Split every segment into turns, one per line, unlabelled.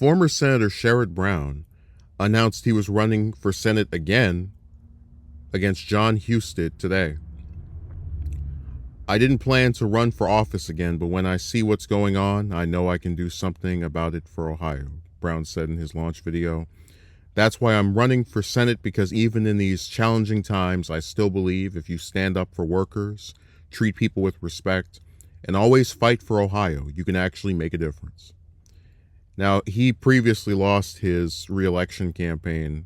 Former Senator Sherrod Brown announced he was running for Senate again against John Husted today. I didn't plan to run for office again, but when I see what's going on, I know I can do something about it for Ohio, Brown said in his launch video. That's why I'm running for Senate, because even in these challenging times, I still believe if you stand up for workers, treat people with respect, and always fight for Ohio, you can actually make a difference. Now, he previously lost his re-election campaign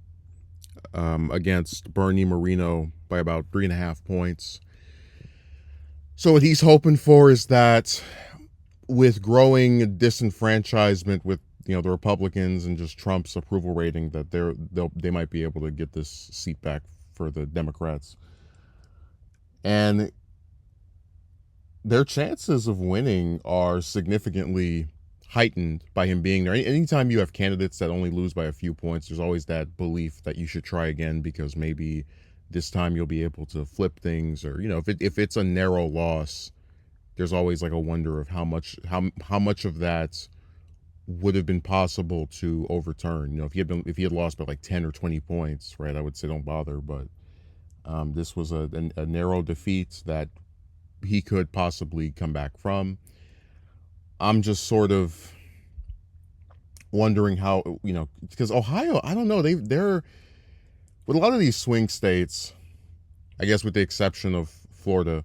against Bernie Moreno by about 3.5 points. So what he's hoping for is that with growing disenfranchisement with the Republicans and just Trump's approval rating, that they might be able to get this seat back for the Democrats. And their chances of winning are significantly heightened by him being there. Anytime you have candidates that only lose by a few points, there's always that belief that you should try again, because maybe this time you'll be able to flip things, or if it's a narrow loss, there's always like a wonder of how much of that would have been possible to overturn. If he had lost by like 10 or 20 points, right, I would say don't bother. But this was a narrow defeat that he could possibly come back from. I'm just sort of wondering how, because Ohio, I don't know, they're with a lot of these swing states, I guess with the exception of Florida,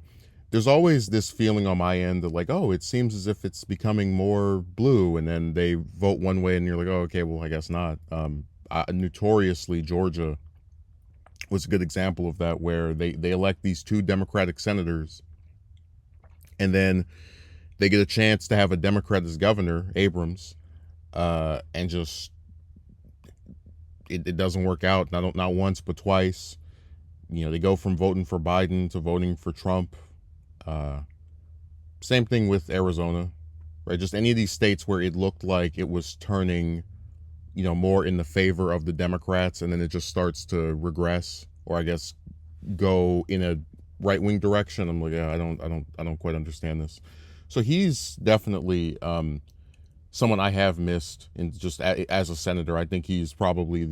there's always this feeling on my end of like, oh, it seems as if it's becoming more blue, and then they vote one way and you're like, oh, okay, well, I guess not. Notoriously, Georgia was a good example of that, where they elect these two Democratic senators, and then they get a chance to have a Democrat as governor, Abrams, and just it doesn't work out. Not once, but twice. They go from voting for Biden to voting for Trump. Same thing with Arizona, right? Just any of these states where it looked like it was turning, more in the favor of the Democrats, and then it just starts to regress, or I guess go in a right-wing direction. I'm like, yeah, I don't quite understand this. So he's definitely someone I have missed, and just as a senator, I think he's probably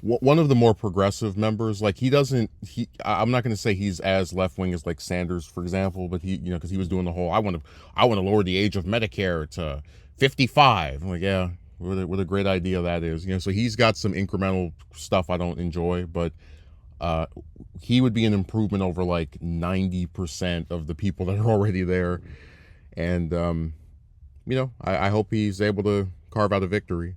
one of the more progressive members. Like I'm not going to say he's as left wing as like Sanders, for example, but because he was doing the whole I want to lower the age of Medicare to 55. I'm like, yeah, what a great idea that is. So he's got some incremental stuff I don't enjoy, but he would be an improvement over like 90% of the people that are already there. And I hope he's able to carve out a victory.